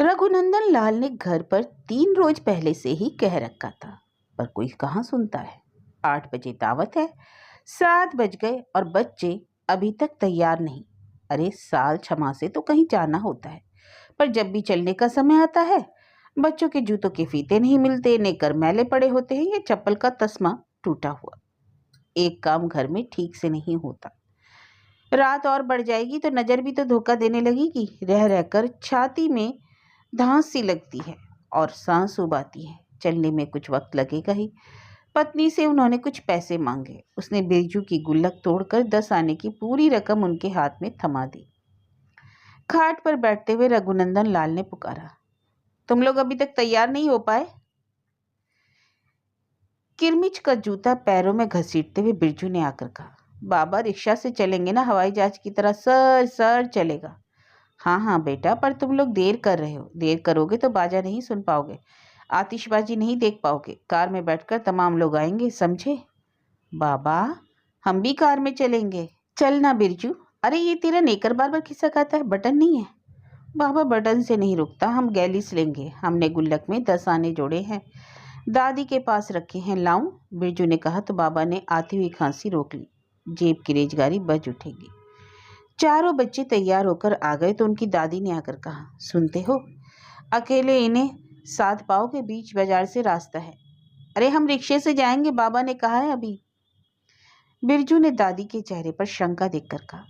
रघुनंदन लाल ने घर पर 3 रोज पहले से ही कह रखा था, पर कोई कहाँ सुनता है। 8 बजे दावत है, 7 बज गए और बच्चे अभी तक तैयार नहीं। अरे साल छमा से तो कहीं जाना होता है, पर जब भी चलने का समय आता है बच्चों के जूतों के फीते नहीं मिलते, नेकर मैले पड़े होते हैं या चप्पल का तस्मा टूटा हुआ। एक काम घर में ठीक से नहीं होता। रात और बढ़ जाएगी तो नजर भी तो धोखा देने लगेगी। रह रहकर छाती में धांस सी लगती है और सांस उबाती है। चलने में कुछ वक्त लगेगा ही। पत्नी से उन्होंने कुछ पैसे मांगे। उसने बिरजू की गुल्लक तोड़कर 10 आने की पूरी रकम उनके हाथ में थमा दी। खाट पर बैठते हुए रघुनंदन लाल ने पुकारा, तुम लोग अभी तक तैयार नहीं हो पाए? किरमिच का जूता पैरों में घसीटते हुए बिरजू ने आकर कहा, बाबा रिक्शा से चलेंगे ना, हवाई जहाज की तरह सर सर चलेगा। हाँ हाँ बेटा, पर तुम लोग देर कर रहे हो। देर करोगे तो बाजा नहीं सुन पाओगे, आतिशबाजी नहीं देख पाओगे। कार में बैठकर तमाम लोग आएंगे, समझे? बाबा हम भी कार में चलेंगे। चल ना बिरजू। अरे ये तेरा नेकर बार बार खिसक आता है, बटन नहीं है। बाबा बटन से नहीं रुकता, हम गैलिस लेंगे। हमने गुल्लक में 10 आने जोड़े हैं, दादी के पास रखे हैं, लाऊं? बिरजू ने कहा तो बाबा ने आती हुई खांसी रोक ली। जेब की रेजगारी बज उठेगी। चारों बच्चे तैयार होकर आ गए तो उनकी दादी ने आकर कहा, सुनते हो, अकेले इन्हें साथ पाओगे? बीच बाजार से रास्ता है। अरे हम रिक्शे से जाएंगे, बाबा ने कहा है अभी। बिरजू ने दादी के चेहरे पर शंका देखकर कहा।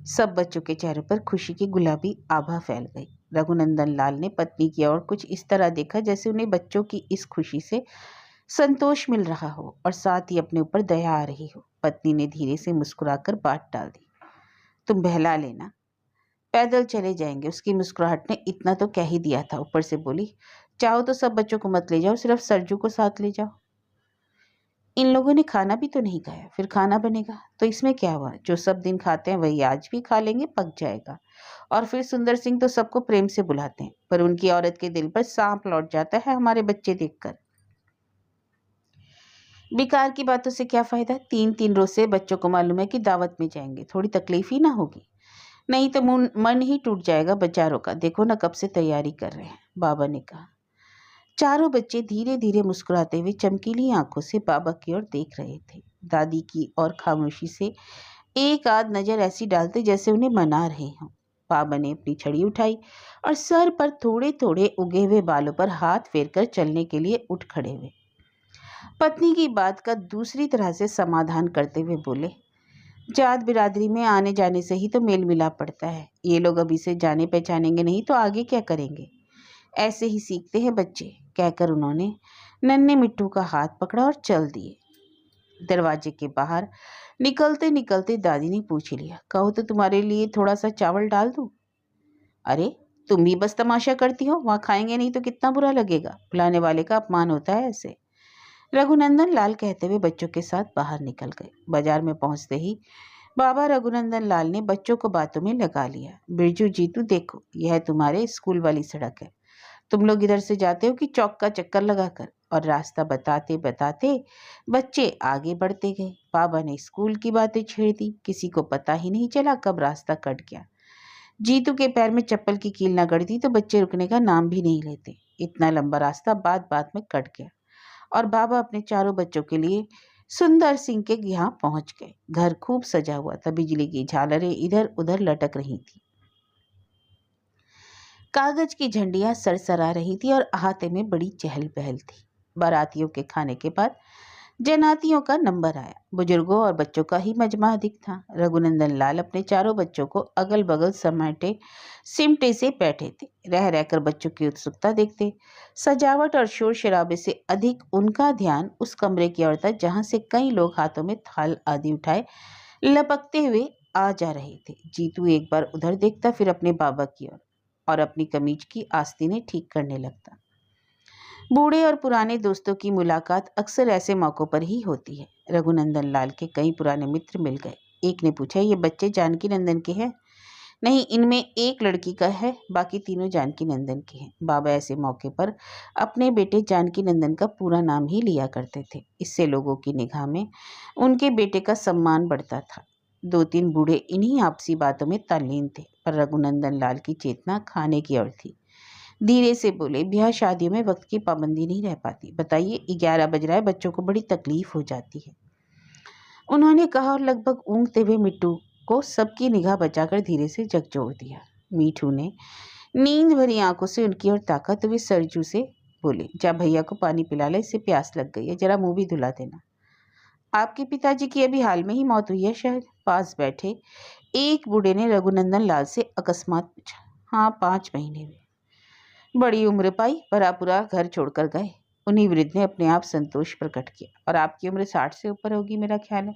सब बच्चों के चेहरे पर खुशी की गुलाबी आभा फैल गई। रघुनंदन लाल ने पत्नी की ओर कुछ इस तरह देखा जैसे उन्हें बच्चों की इस खुशी से संतोष मिल रहा हो और साथ ही अपने ऊपर दया आ रही हो। पत्नी ने धीरे से मुस्कुराकर बात टाल दी, तुम बहला लेना, पैदल चले जाएंगे। उसकी मुस्कुराहट ने इतना तो कह ही दिया था। ऊपर से बोली, चाहो तो सब बच्चों को मत ले जाओ, सिर्फ सरजू को साथ ले जाओ। इन लोगों ने खाना भी तो नहीं खाया, फिर खाना बनेगा तो इसमें क्या हुआ? जो सब दिन खाते हैं वही आज भी खा लेंगे, पक जाएगा। और फिर सुंदर सिंह तो सबको प्रेम से बुलाते हैं, पर उनकी औरत के दिल पर सांप लौट जाता है हमारे बच्चे देखकर। बेकार की बातों से क्या फायदा? 3 3 रोज से बच्चों को मालूम है कि दावत में जाएंगे, थोड़ी तकलीफ ही ना होगी। नहीं तो मन ही टूट जाएगा बेचारों का। देखो ना कब से तैयारी कर रहे हैं, बाबा ने कहा। चारों बच्चे धीरे धीरे मुस्कुराते हुए चमकीली आंखों से बाबा की ओर देख रहे थे। दादी की और खामोशी से एक आध नजर ऐसी डालते जैसे उन्हें मना रहे हों। बाबा ने अपनी छड़ी उठाई और सर पर थोड़े थोड़े उगे हुए बालों पर हाथ फेरकर चलने के लिए उठ खड़े हुए। पत्नी की बात का दूसरी तरह से समाधान करते हुए बोले, जात बिरादरी में आने जाने से ही तो मेल मिलाप पड़ता है। ये लोग अभी से जाने पहचानेंगे नहीं तो आगे क्या करेंगे? ऐसे ही सीखते हैं बच्चे, कहकर उन्होंने नन्हे मिट्टू का हाथ पकड़ा और चल दिए। दरवाजे के बाहर निकलते निकलते दादी ने पूछ लिया, कहो तो तुम्हारे लिए थोड़ा सा चावल डाल दूं? अरे तुम भी बस तमाशा करती हो, वहां खाएंगे नहीं तो कितना बुरा लगेगा। बुलाने वाले का अपमान होता है ऐसे। रघुनंदन लाल कहते हुए बच्चों के साथ बाहर निकल गए। बाजार में पहुंचते ही बाबा रघुनंदन लाल ने बच्चों को बातों में लगा लिया। बिरजू जीतू देखो, यह तुम्हारे स्कूल वाली सड़क है। तुम लोग इधर से जाते हो कि चौक का चक्कर लगाकर? और रास्ता बताते बताते बच्चे आगे बढ़ते गए। बाबा ने स्कूल की बातें छेड़ दी। किसी को पता ही नहीं चला कब रास्ता कट गया। जीतू के पैर में चप्पल की कील न गड़ती तो बच्चे रुकने का नाम भी नहीं लेते। इतना लंबा रास्ता बात बात में कट गया और बाबा अपने चारों बच्चों के लिए सुंदर सिंह के यहाँ पहुंच गए। घर खूब सजा हुआ था, बिजली की झालरें इधर उधर लटक रही थी, कागज की झंडियां सरसरा रही थी और अहाते में बड़ी चहल पहल थी। बारातियों के खाने के बाद जनातियों का नंबर आया। बुजुर्गों और बच्चों का ही मजमा अधिक था। रघुनंदन लाल अपने चारों बच्चों को अगल बगल समेटे सिमटे से बैठे थे। रह रहकर बच्चों की उत्सुकता देखते। सजावट और शोर शराबे से अधिक उनका ध्यान उस कमरे की ओर था जहां से कई लोग हाथों में थाल आदि उठाए लपकते हुए आ जा रहे थे। जीतू एक बार उधर देखता, फिर अपने बाबा की ओर और अपनी कमीज की आस्तीनें ठीक करने लगता। बूढ़े और पुराने दोस्तों की मुलाकात अक्सर ऐसे मौक़ों पर ही होती है। रघुनंदन लाल के कई पुराने मित्र मिल गए। एक ने पूछा, ये बच्चे जानकी नंदन के हैं? नहीं, इनमें एक लड़की का है, बाकी तीनों जानकी नंदन के हैं। बाबा ऐसे मौके पर अपने बेटे जानकी नंदन का पूरा नाम ही लिया करते थे। इससे लोगों की निगाह में उनके बेटे का सम्मान बढ़ता था। 2 3 बूढ़े इन्हीं आपसी बातों में तल्लीन थे, पर रघुनंदन लाल की चेतना खाने की ओर थी। धीरे से बोले, ब्याह शादियों में वक्त की पाबंदी नहीं रह पाती। बताइए, 11 बज रहा है, बच्चों को बड़ी तकलीफ हो जाती है, उन्होंने कहा और लगभग ऊँघते हुए मिट्टू को सबकी निगाह बचाकर धीरे से झकझोर दिया। मीठू ने नींद भरी आंखों से उनकी ओर ताका तो वे सरजू से बोले, जा भैया को पानी पिला ले, इससे प्यास लग गई है, जरा मुंह भी धुला देना। आपके पिताजी की अभी हाल में ही मौत हुई है शायद? पास बैठे एक बूढ़े ने रघुनंदन लाल से अकस्मात पूछा। हाँ, 5 महीने में। बड़ी उम्र पाई, भरा पूरा घर छोड़कर गए। उन्हीं वृद्ध ने अपने आप संतोष प्रकट किया। और आपकी उम्र 60 से ऊपर होगी मेरा ख्याल है।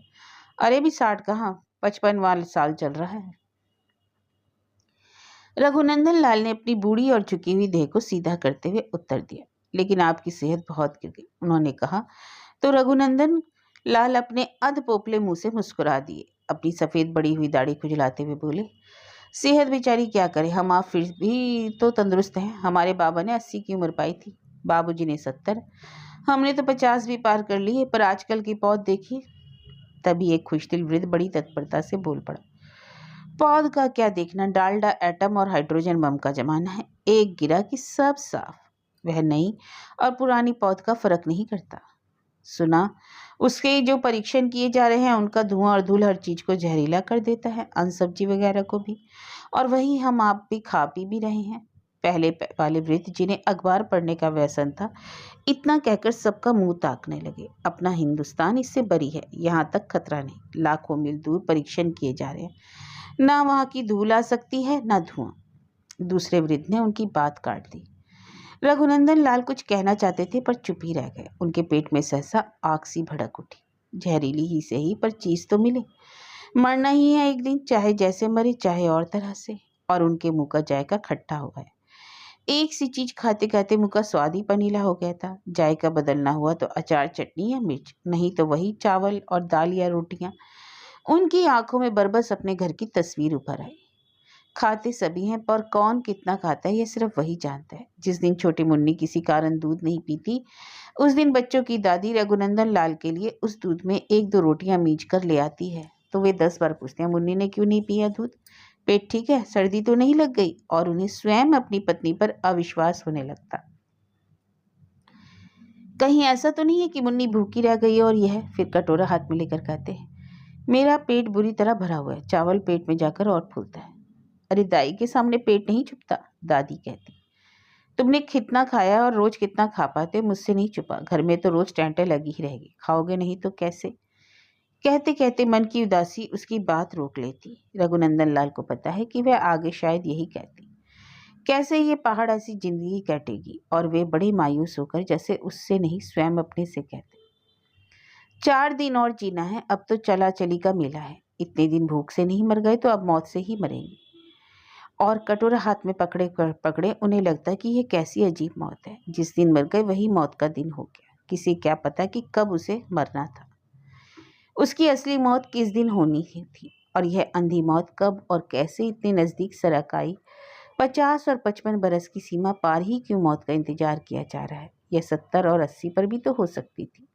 अरे भी 60 कहाँ, 55 वाला साल चल रहा है। रघुनंदन लाल ने अपनी बूढ़ी और झुकी हुई देह को सीधा करते हुए उत्तर दिया। लेकिन आपकी सेहत बहुत गिर गई, उन्होंने कहा तो रघुनंदन लाल अपने अध पोपले मुंह से मुस्कुरा दिए। अपनी सफेद बड़ी हुई दाढ़ी खुजलाते हुए बोले, सेहत बेचारी क्या करे, हम आप फिर भी तो तंदुरुस्त हैं। हमारे बाबा ने 80 की उम्र पाई थी, बाबूजी ने 70, हमने तो 50 भी पार कर ली है। पर आजकल की पौध देखिए। तभी एक खुशदिल वृद्ध बड़ी तत्परता से बोल पड़ा, पौध का क्या देखना, डालडा, एटम और हाइड्रोजन बम का जमाना है। एक गिरा कि सब साफ। वह नई और पुरानी पौध का फर्क नहीं करता। सुना उसके जो परीक्षण किए जा रहे हैं, उनका धुआं और धूल हर चीज को जहरीला कर देता है, अन्न सब्जी वगैरह को भी। और वही हम आप भी खा पी भी रहे हैं। पहले वाले वृद्ध जिन्हें अखबार पढ़ने का व्यसन था, इतना कहकर सबका मुंह ताकने लगे। अपना हिंदुस्तान इससे बरी है, यहाँ तक खतरा नहीं। लाखों मील दूर परीक्षण किए जा रहे हैं, ना वहां की धूल आ सकती है ना धुआं। दूसरे वृद्ध ने उनकी बात काट दी। रघुनंदन लाल कुछ कहना चाहते थे पर चुप ही रह गए। उनके पेट में सहसा आग सी भड़क उठी। जहरीली ही सही, पर चीज तो मिले। मरना ही है एक दिन, चाहे जैसे मरे चाहे और तरह से। और उनके मुंह का जायका खट्टा हो गया। एक सी चीज खाते खाते मुंह का स्वाद ही पनीला हो गया था। जायका बदलना हुआ तो अचार, चटनी या मिर्च, नहीं तो वही चावल और दाल या रोटियां। उनकी आंखों में बरबस अपने घर की तस्वीर उभर आई। खाते सभी हैं, पर कौन कितना खाता है यह सिर्फ वही जानता है। जिस दिन छोटी मुन्नी किसी कारण दूध नहीं पीती, उस दिन बच्चों की दादी रघुनंदन लाल के लिए उस दूध में 1-2 रोटियां मीच कर ले आती है। तो वे 10 बार पूछते हैं, मुन्नी ने क्यों नहीं पिया दूध, पेट ठीक है, सर्दी तो नहीं लग गई। और उन्हें स्वयं अपनी पत्नी पर अविश्वास होने लगता। कहीं ऐसा तो नहीं है कि मुन्नी भूखी रह गई और यह फिर कटोरा हाथ में लेकर कहते हैं, मेरा पेट बुरी तरह भरा हुआ है, चावल पेट में जाकर और फूलता है। अरे दाई के सामने पेट नहीं छुपता, दादी कहती। तुमने कितना खाया और रोज कितना खा पाते, मुझसे नहीं छुपा। घर में तो रोज टेंटे लगी ही रहेगी, खाओगे नहीं तो कैसे। कहते कहते मन की उदासी उसकी बात रोक लेती। रघुनंदन लाल को पता है कि वह आगे शायद यही कहती, कैसे ये पहाड़ ऐसी जिंदगी कटेगी। और वे बड़े मायूस होकर जैसे उससे नहीं स्वयं अपने से कहते, 4 दिन और जीना है, अब तो चला चली का मेला है। इतने दिन भूख से नहीं मर गए तो अब मौत से ही मरेंगे। और कटोरा हाथ में पकड़े पकड़े उन्हें लगता कि यह कैसी अजीब मौत है। जिस दिन मर गए वही मौत का दिन हो गया। किसी क्या पता कि कब उसे मरना था, उसकी असली मौत किस दिन होनी थी। और यह अंधी मौत कब और कैसे इतने नजदीक सरक आई। 50 और 55 बरस की सीमा पार ही क्यों मौत का इंतजार किया जा रहा है। यह 70 और 80 पर भी तो हो सकती थी।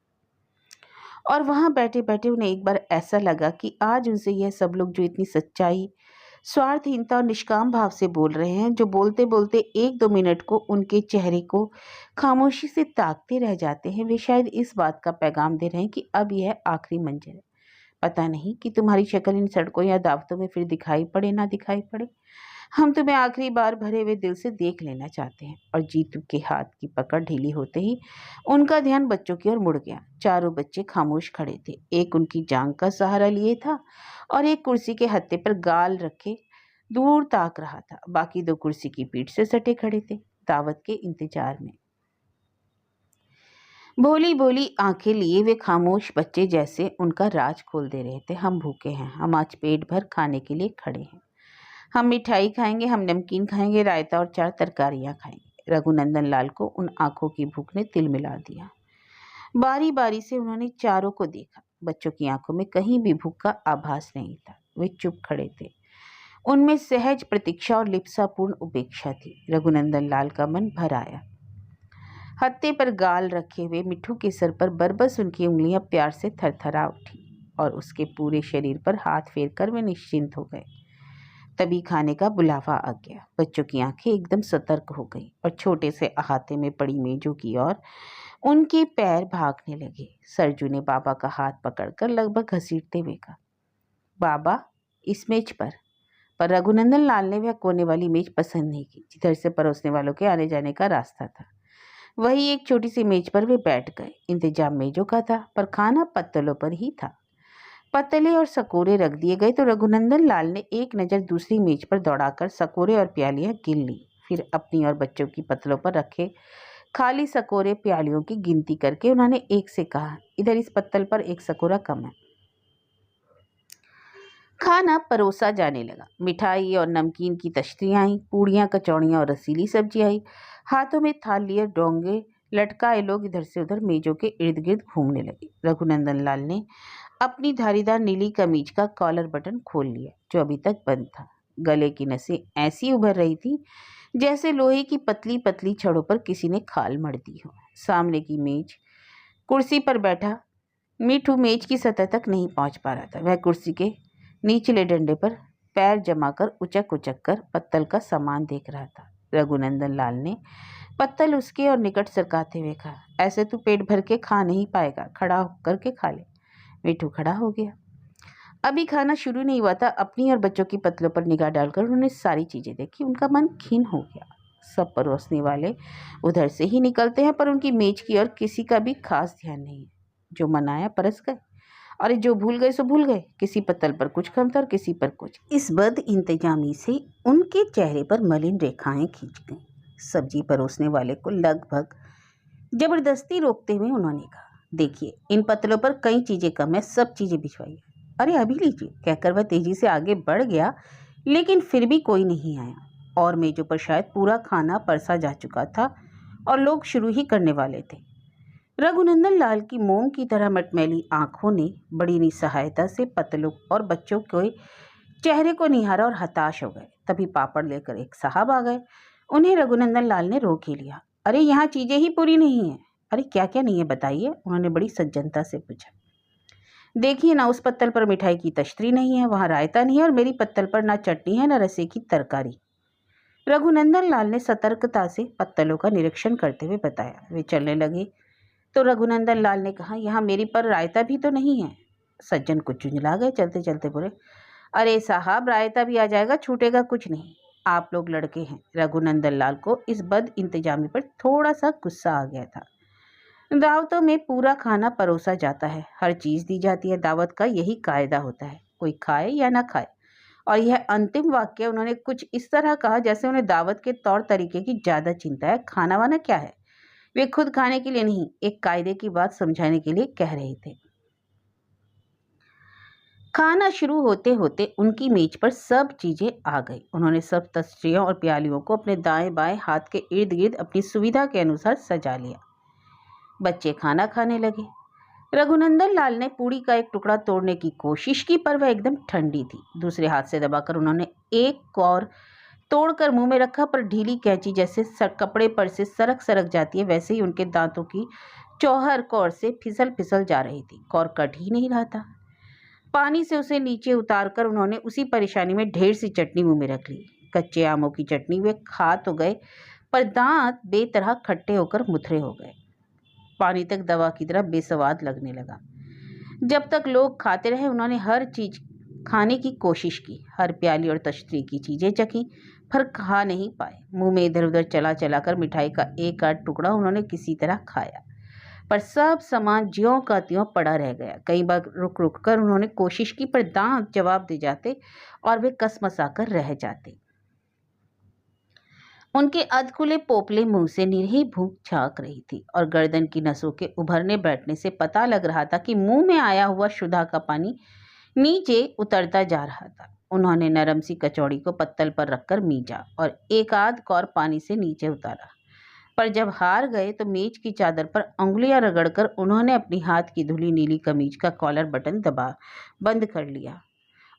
और वहां बैठे बैठे उन्हें एक बार ऐसा लगा कि आज उनसे यह सब लोग जो इतनी सच्चाई, स्वार्थहीनता और निष्काम भाव से बोल रहे हैं, जो बोलते बोलते 1-2 मिनट को उनके चेहरे को खामोशी से ताकते रह जाते हैं, वे शायद इस बात का पैगाम दे रहे हैं कि अब यह आखिरी मंजिल है। पता नहीं कि तुम्हारी शक्ल इन सड़कों या दावतों में फिर दिखाई पड़े ना दिखाई पड़े, हम तुम्हें आखिरी बार भरे हुए दिल से देख लेना चाहते हैं। और जीतू के हाथ की पकड़ ढीली होते ही उनका ध्यान बच्चों की ओर मुड़ गया। चारों बच्चे खामोश खड़े थे। एक उनकी जांघ का सहारा लिए था और एक कुर्सी के हत्थे पर गाल रखे दूर ताक रहा था। बाकी 2 कुर्सी की पीठ से सटे खड़े थे, दावत के इंतजार में। भोली भोली आंखें लिए वे खामोश बच्चे जैसे उनका राज खोल दे रहे थे। हम भूखे हैं, हम आज पेट भर खाने के लिए खड़े हैं। हम मिठाई खाएंगे, हम नमकीन खाएंगे, रायता और 4 तरकारियां खाएंगे। रघुनंदन लाल को उन आंखों की भूख ने तिल मिला दिया। बारी बारी से उन्होंने चारों को देखा। बच्चों की आंखों में कहीं भी भूख का आभास नहीं था। वे चुप खड़े थे, उनमें सहज प्रतीक्षा और लिप्सापूर्ण उपेक्षा थी। रघुनंदन लाल का मन भर आया। हत्थे पर गाल रखे हुए मिट्ठू के सर पर बरबस उनकी उंगलियां प्यार से थरथरा उठी और उसके पूरे शरीर पर हाथ फेरकर वे निश्चिंत हो गए। तभी खाने का बुलावा आ गया। बच्चों की आंखें एकदम सतर्क हो गई और छोटे से अहाते में पड़ी मेजों की ओर उनके पैर भागने लगे। सरजू ने बाबा का हाथ पकड़कर लगभग घसीटते हुए कहा, बाबा इस मेज पर रघुनंदन लाल ने वह कोने वाली मेज पसंद नहीं की, जिधर से परोसने वालों के आने जाने का रास्ता था। वही एक छोटी सी मेज पर वे बैठ गए। इंतजाम मेजों का था, पर खाना पत्तलों पर ही था। पतले और सकोरे रख दिए गए तो रघुनंदन लाल ने एक नज़र दूसरी मेज पर दौड़ाकर सकोरे और प्यालियां गिन ली। फिर अपनी और बच्चों की पतलों पर रखे खाली सकोरे प्यालियों की गिनती करके उन्होंने एक से कहा, इधर इस पत्तल पर एक सकोरा कम है। खाना परोसा जाने लगा। मिठाई और नमकीन की तश्तरियाँ आई, पूड़ियाँ, कचौड़ियाँ और रसीली सब्जी आई। हाथों में थाल लिए डोंगे लटकाए लोग इधर से उधर मेजों के इर्द गिर्द घूमने लगे। रघुनंदन लाल ने अपनी धारीदार नीली कमीज का कॉलर बटन खोल लिया, जो अभी तक बंद था। गले की नसें ऐसी उभर रही थी जैसे लोहे की पतली पतली छड़ों पर किसी ने खाल मढ़ दी हो। सामने की मेज कुर्सी पर बैठा मिठू मेज की सतह तक नहीं पहुंच पा रहा था। वह कुर्सी के निचले डंडे पर पैर जमाकर उचक उचक कर पत्तल का सामान देख रहा था। रघुनंदन लाल ने पत्तल उसके और निकट सरकाते हुए कहा, ऐसे तू पेट भर के खा नहीं पाएगा, खड़ा होकर के खा ले। मिठू खड़ा हो गया। अभी खाना शुरू नहीं हुआ था। अपनी और बच्चों की पतलों पर निगाह डालकर उन्होंने सारी चीजें देखी। उनका मन खिन्न हो गया। सब परोसने वाले उधर से ही निकलते हैं, पर उनकी मेज की ओर किसी का भी खास ध्यान नहीं है। जो मनाया परस गए, और जो भूल गए सो भूल गए। किसी पत्तल पर कुछ कम था और किसी पर कुछ। इस बद इंतजामी से उनके चेहरे पर मलिन रेखाएं खींच गईं। सब्जी परोसने वाले को लगभग जबरदस्ती रोकते हुए उन्होंने कहा, देखिए इन पत्तलों पर कई चीजें कम है, सब चीजें भिजवाइए। अरे अभी लीजिए, कहकर वह तेजी से आगे बढ़ गया, लेकिन फिर भी कोई नहीं आया। और मेजों पर शायद पूरा खाना परसा जा चुका था और लोग शुरू ही करने वाले थे। रघुनंदन लाल की मोम की तरह मटमैली आंखों ने बड़ी निस्सहायता से पतलों और बच्चों के चेहरे को निहारा और हताश हो गए। तभी पापड़ लेकर एक साहब आ गए। उन्हें रघुनंदन लाल ने रोक ही लिया। अरे यहाँ चीजें ही पूरी नहीं है। अरे क्या क्या नहीं है बताइए, उन्होंने बड़ी सज्जनता से पूछा। देखिए ना, उस पत्तल पर मिठाई की तश्तरी नहीं है, वहाँ रायता नहीं है, और मेरी पत्तल पर ना चटनी है ना रसे की तरकारी। रघुनंदन लाल ने सतर्कता से पत्तलों का निरीक्षण करते हुए बताया। वे चलने लगे तो रघुनंदन लाल ने कहा, यहाँ मेरी पर रायता भी तो नहीं है। सज्जन कुछ झुंझला गए। चलते चलते बोले, अरे साहब रायता भी आ जाएगा, छूटेगा कुछ नहीं। आप लोग लड़के हैं। रघुनंदन लाल को इस बद इंतजामी पर थोड़ा सा गुस्सा आ गया था। दावतों में पूरा खाना परोसा जाता है, हर चीज दी जाती है। दावत का यही कायदा होता है, कोई खाए या ना खाए। और यह अंतिम वाक्य उन्होंने कुछ इस तरह कहा जैसे उन्हें दावत के तौर तरीके की ज्यादा चिंता है। खाना वाना क्या है, वे खुद खाने के लिए नहीं, एक कायदे की बात समझाने के लिए कह रहे थे। खाना शुरू होते होते उनकी मेज पर सब चीजें आ गई। उन्होंने सब तस्तियों और प्यालियों को अपने दाएं बाएं हाथ के इर्द गिर्द अपनी सुविधा के अनुसार सजा लिया। बच्चे खाना खाने लगे। रघुनंदन लाल ने पूड़ी का एक टुकड़ा तोड़ने की कोशिश की, पर वह एकदम ठंडी थी। दूसरे हाथ से दबाकर उन्होंने एक और तोड़कर मुंह में रखा, पर ढीली कैंची जैसे कपड़े पर से सरक सरक जाती है, वैसे ही उनके दांतों की चौहर कौर से फिसल फिसल जा रही थी। कौर कट ही नहीं रहा था। पानी से उसे नीचे उतारकर उन्होंने उसी परेशानी में ढेर सी चटनी मुंह में रख ली। कच्चे आमों की चटनी वे खा तो गए, पर दांत बेतरह खट्टे होकर मुथरे हो गए। पानी तक दवा की तरह बेस्वाद लगने लगा। जब तक लोग खाते रहे, उन्होंने हर चीज खाने की कोशिश की, हर प्याली और तश्तरी की चीजें चखी, पर खा नहीं पाए। मुंह में इधर उधर चला चला कर मिठाई का एक आध टुकड़ा उन्होंने किसी तरह खाया, पर सब सामान ज्यों का त्यों पड़ा रह गया। कई बार रुक रुक कर उन्होंने कोशिश की, पर दांत जवाब दे जाते और वे कसमसाकर रह जाते। उनके अधखुले पोपले मुंह से निरही भूख झांक रही थी और गर्दन की नसों के उभरने बैठने से पता लग रहा था कि मुंह में आया हुआ शुदा का पानी नीचे उतरता जा रहा था। उन्होंने नरम सी कचौड़ी को पत्तल पर रखकर मीजा और एक आध कौर पानी से नीचे उतारा, पर जब हार गए तो मेज की चादर पर उंगलियां रगड़कर उन्होंने अपनी हाथ की धुली नीली कमीज का कॉलर बटन दबा बंद कर लिया।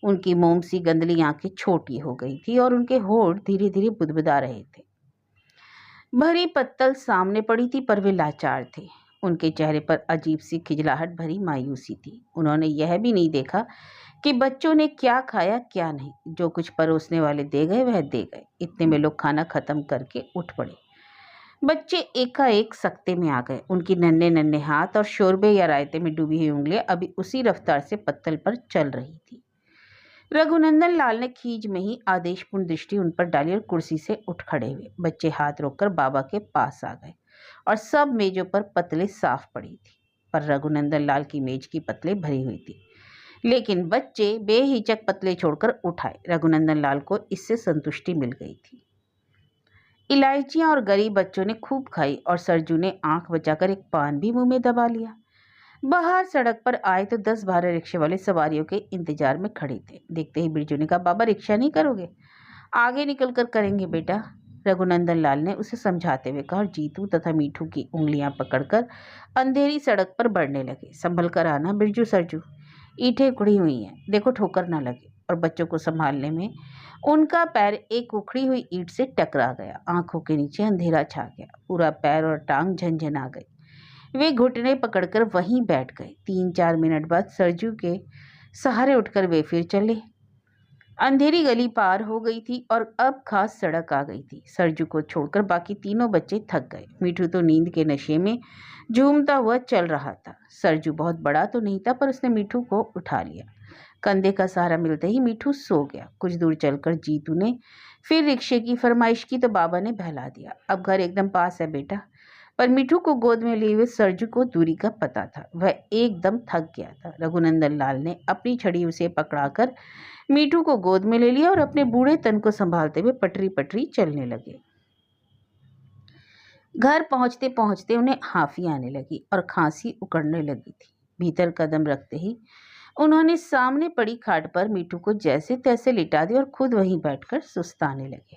उनकी मोम सी गंदली आंखें छोटी हो गई थी और उनके होठ धीरे धीरे बुदबुदा रहे थे। भरी पत्तल सामने पड़ी थी, पर वे लाचार थे। उनके चेहरे पर अजीब सी खिजलाहट भरी मायूसी थी। उन्होंने यह भी नहीं देखा कि बच्चों ने क्या खाया क्या नहीं। जो कुछ परोसने वाले दे गए वह दे गए। इतने में लोग खाना खत्म करके उठ पड़े। बच्चे एकाएक सकते में आ गए। उनकी नन्हे नन्हे हाथ और शोरबे या रायते में डूबी हुई उंगलियां अभी उसी रफ्तार से पत्तल पर चल रही थी। रघुनंदन लाल ने खींच में ही आदेशपूर्ण दृष्टि उन पर डाली और कुर्सी से उठ खड़े हुए। बच्चे हाथ रोककर बाबा के पास आ गए और सब मेजों पर पतले साफ पड़ी थी। पर रघुनंदन लाल की मेज की पतले भरी हुई थी, लेकिन बच्चे बेहिचक पतले छोड़कर उठाए। रघुनंदन लाल को इससे संतुष्टि मिल गई थी। इलायचियां और गरीब बच्चों ने खूब खाई और सरजू ने आंख बचाकर एक पान भी मुंह में दबा लिया। बाहर सड़क पर आए तो 10-12 रिक्शे वाले सवारियों के इंतजार में खड़े थे। देखते ही बिरजू ने कहा, बाबा रिक्शा नहीं करोगे? आगे निकल कर करेंगे बेटा, रघुनंदन लाल ने उसे समझाते हुए कहा और जीतू तथा मीठू की उंगलियां पकड़कर अंधेरी सड़क पर बढ़ने लगे। संभल कर आना बिरजू सरजू, ईंटें उखड़ी हुई हैं, देखो ठोकर ना लगे। और बच्चों को संभालने में उनका पैर एक उखड़ी हुई ईंट से टकरा गया। आंखों के नीचे अंधेरा छा गया। पूरा पैर और टांग झंझना गई। वे घुटने पकड़कर वहीं बैठ गए। 3-4 मिनट बाद सरजू के सहारे उठकर वे फिर चले। अंधेरी गली पार हो गई थी और अब खास सड़क आ गई थी। सरजू को छोड़कर बाकी तीनों बच्चे थक गए। मीठू तो नींद के नशे में झूमता हुआ चल रहा था। सरजू बहुत बड़ा तो नहीं था, पर उसने मीठू को उठा लिया। कंधे का सहारा मिलते ही मीठू सो गया। कुछ दूर चलकर जीतू ने फिर रिक्शे की फरमाइश की तो बाबा ने बहला दिया, अब घर एकदम पास है बेटा। पर मीठू को गोद में लिए हुए सरजू को दूरी का पता था। वह एकदम थक गया था। रघुनंदन लाल ने अपनी छड़ी उसे पकड़ाकर मीठू को गोद में ले लिया और अपने बूढ़े तन को संभालते हुए पटरी पटरी चलने लगे। घर पहुंचते पहुंचते उन्हें हाफी आने लगी और खांसी उकड़ने लगी थी। भीतर कदम रखते ही उन्होंने सामने पड़ी खाट पर मीठू को जैसे तैसे लिटा दिया और खुद वहीं बैठकर सुस्ताने लगे।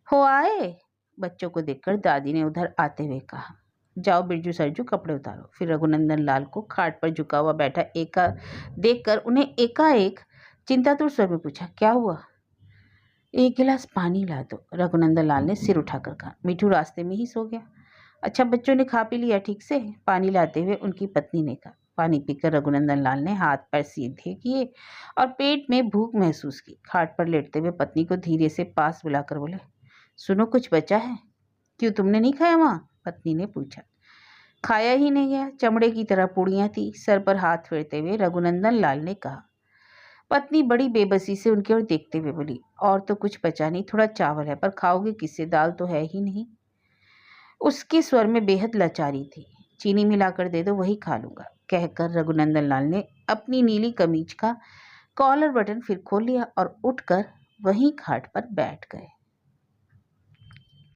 हो आए? बच्चों को देखकर दादी ने उधर आते हुए कहा। जाओ बिरजू सरजू कपड़े उतारो। फिर रघुनंदन लाल को खाट पर झुका हुआ बैठा देखकर उन्हें एकाएक चिंतातुर स्वर में पूछा, क्या हुआ? एक गिलास पानी ला दो, रघुनंदन लाल ने सिर उठाकर कहा। मीठू रास्ते में ही सो गया। अच्छा, बच्चों ने खा पी लिया ठीक से? पानी लाते हुए उनकी पत्नी ने कहा। पानी पीकर रघुनंदन लाल ने हाथ पैर सीधे किए और पेट में भूख महसूस की। खाट पर लेटते हुए पत्नी को धीरे से पास बुलाकर बोले, सुनो, कुछ बचा है? क्यों, तुमने नहीं खाया माँ? पत्नी ने पूछा। खाया ही नहीं गया, चमड़े की तरह पूड़ियाँ थी, सर पर हाथ फेरते हुए रघुनंदन लाल ने कहा। पत्नी बड़ी बेबसी से उनकी ओर देखते हुए बोली, और तो कुछ बचा नहीं, थोड़ा चावल है, पर खाओगे किससे, दाल तो है ही नहीं। उसके स्वर में बेहद लाचारी थी। चीनी मिलाकर दे दो, वही खा लूंगा, कहकर रघुनंदन लाल ने अपनी नीली कमीज का कॉलर बटन फिर खोल लिया और उठकर वहीं खाट पर बैठ गए।